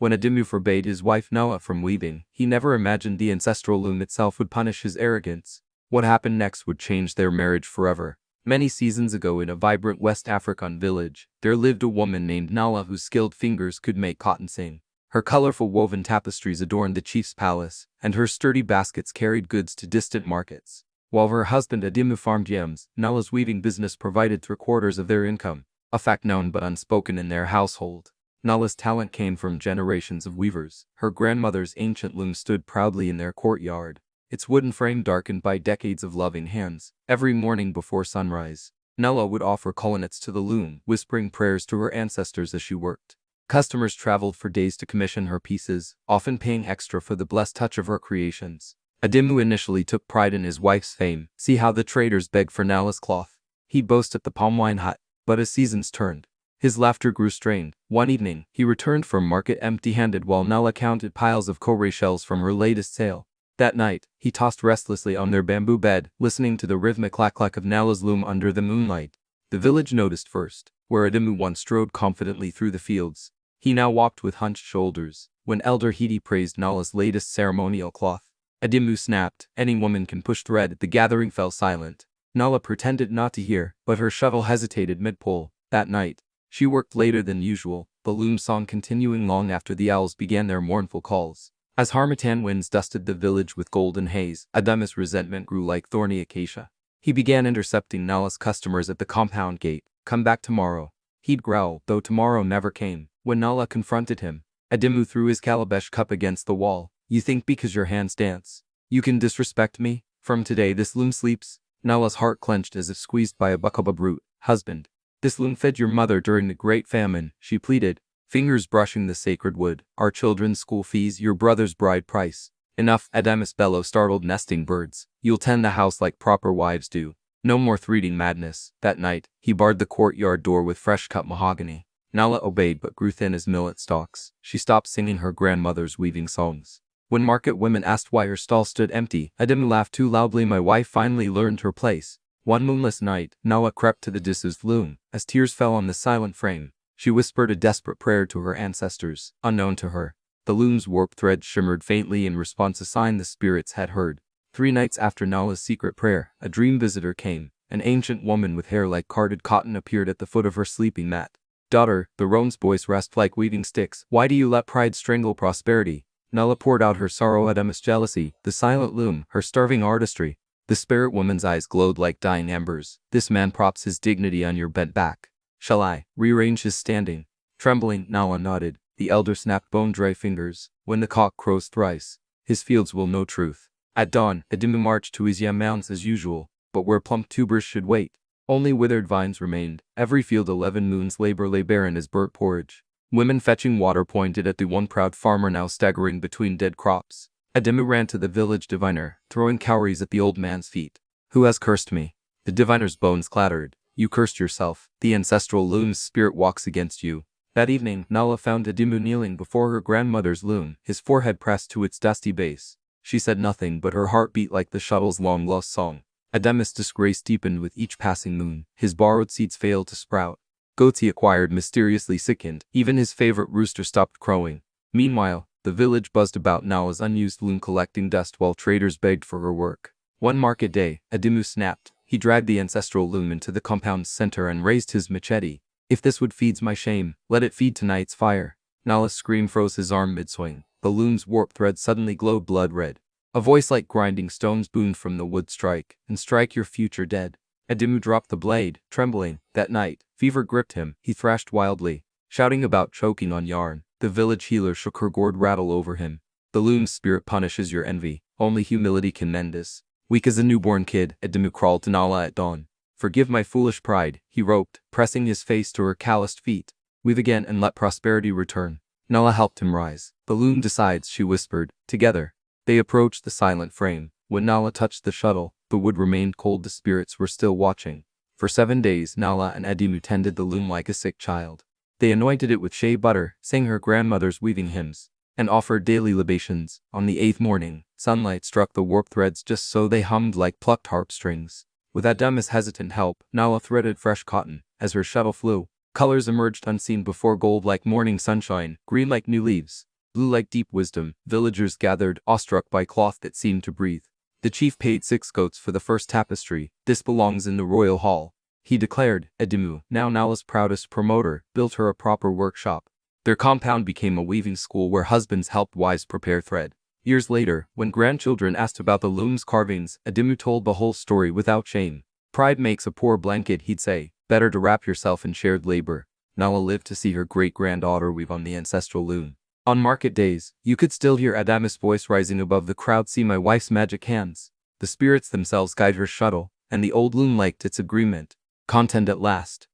When Adimu forbade his wife Nala from weaving, he never imagined the ancestral loom itself would punish his arrogance. What happened next would change their marriage forever. Many seasons ago in a vibrant West African village, there lived a woman named Nala whose skilled fingers could make cotton sing. Her colorful woven tapestries adorned the chief's palace, and her sturdy baskets carried goods to distant markets. While her husband Adimu farmed yams, Nala's weaving business provided 3/4 of their income, a fact known but unspoken in their household. Nala's talent came from generations of weavers. Her grandmother's ancient loom stood proudly in their courtyard, its wooden frame darkened by decades of loving hands. Every morning before sunrise, Nala would offer colonnets to the loom, whispering prayers to her ancestors as she worked. Customers traveled for days to commission her pieces, often paying extra for the blessed touch of her creations. Adimu initially took pride in his wife's fame. See how the traders begged for Nala's cloth. He'd boast at the palm wine hut, but as seasons turned, his laughter grew strained. One evening, he returned from market empty-handed while Nala counted piles of cowrie shells from her latest sale. That night, he tossed restlessly on their bamboo bed, listening to the rhythmic clack-clack of Nala's loom under the moonlight. The village noticed first, where Adimu once strode confidently through the fields. He now walked with hunched shoulders. When Elder Hidi praised Nala's latest ceremonial cloth, Adimu snapped, "Any woman can push thread." The gathering fell silent. Nala pretended not to hear, but her shuttle hesitated mid-pull. That night, she worked later than usual, the loom song continuing long after the owls began their mournful calls. As harmattan winds dusted the village with golden haze, Adimu's resentment grew like thorny acacia. He began intercepting Nala's customers at the compound gate. "Come back tomorrow," he'd growl, though tomorrow never came. When Nala confronted him, Adimu threw his calabash cup against the wall. "You think because your hands dance, you can disrespect me? From today this loom sleeps." Nala's heart clenched as if squeezed by a Bacoba brute. "Husband, this loom fed your mother during the Great Famine," she pleaded, fingers brushing the sacred wood. "Our children's school fees, your brother's bride price." "Enough," Adimu's bellow startled nesting birds. "You'll tend the house like proper wives do. No more threading madness." That night, he barred the courtyard door with fresh-cut mahogany. Nala obeyed but grew thin as millet stalks. She stopped singing her grandmother's weaving songs. When market women asked why her stall stood empty, Adimu laughed too loudly. "My wife finally learned her place." One moonless night, Nala crept to the disused loom. As tears fell on the silent frame, she whispered a desperate prayer to her ancestors. Unknown to her, the loom's warped thread shimmered faintly in response, a sign the spirits had heard. 3 nights after Nala's secret prayer, a dream visitor came. An ancient woman with hair like carded cotton appeared at the foot of her sleeping mat. "Daughter," the roan's voice rasped like weaving sticks, "why do you let pride strangle prosperity?" Nala poured out her sorrow, Adimu's jealousy, the silent loom, her starving artistry. The spirit woman's eyes glowed like dying embers. "This man props his dignity on your bent back. Shall I rearrange his standing?" Trembling, Nala nodded. The elder snapped bone-dry fingers. "When the cock crows thrice, his fields will know truth." At dawn, Adimu marched to his yam mounds as usual, but where plump tubers should wait, only withered vines remained. Every field 11 moons' labor lay barren as burnt porridge. Women fetching water pointed at the one proud farmer now staggering between dead crops. Adimu ran to the village diviner, throwing cowries at the old man's feet. "Who has cursed me?" The diviner's bones clattered. "You cursed yourself. The ancestral loom's spirit walks against you." That evening, Nala found Adimu kneeling before her grandmother's loom, his forehead pressed to its dusty base. She said nothing, but her heart beat like the shuttle's long-lost song. Adimu's disgrace deepened with each passing moon. His borrowed seeds failed to sprout. Goats he acquired mysteriously sickened. Even his favorite rooster stopped crowing. Meanwhile, the village buzzed about Nala's unused loom, collecting dust while traders begged for her work. One market day, Adimu snapped. He dragged the ancestral loom into the compound's center and raised his machete. "If this wood feeds my shame, let it feed tonight's fire." Nala's scream froze his arm mid-swing. The loom's warped thread suddenly glowed blood red. A voice like grinding stones boomed from the wood. "Strike, and strike your future dead." Adimu dropped the blade, trembling. That night, fever gripped him. He thrashed wildly, shouting about choking on yarn. The village healer shook her gourd rattle over him. "The loom's spirit punishes your envy. Only humility can mend this." Weak as a newborn kid, Adimu crawled to Nala at dawn. "Forgive my foolish pride," he roped, pressing his face to her calloused feet. "Weave again and let prosperity return." Nala helped him rise. "The loom decides," she whispered. Together, they approached the silent frame. When Nala touched the shuttle, the wood remained cold. The spirits were still watching. For 7 days, Nala and Adimu tended the loom like a sick child. They anointed it with shea butter, sang her grandmother's weaving hymns, and offered daily libations. On the 8th morning, sunlight struck the warped threads just so they hummed like plucked harp strings. With Adimu's hesitant help, Nala threaded fresh cotton. As her shuttle flew, colors emerged unseen before, gold like morning sunshine, green like new leaves. blew like deep wisdom. Villagers gathered, awestruck by cloth that seemed to breathe. The chief paid 6 goats for the first tapestry. "This belongs in the royal hall," he declared. Adimu, now Nala's proudest promoter, built her a proper workshop. Their compound became a weaving school where husbands helped wives prepare thread. Years later, when grandchildren asked about the loom's carvings, Adimu told the whole story without shame. "Pride makes a poor blanket," he'd say. "Better to wrap yourself in shared labor." Nala lived to see her great-granddaughter weave on the ancestral loom. On market days, you could still hear Adamu's voice rising above the crowd. "See my wife's magic hands." The spirits themselves guide her shuttle, and the old loom liked its agreement. Content at last.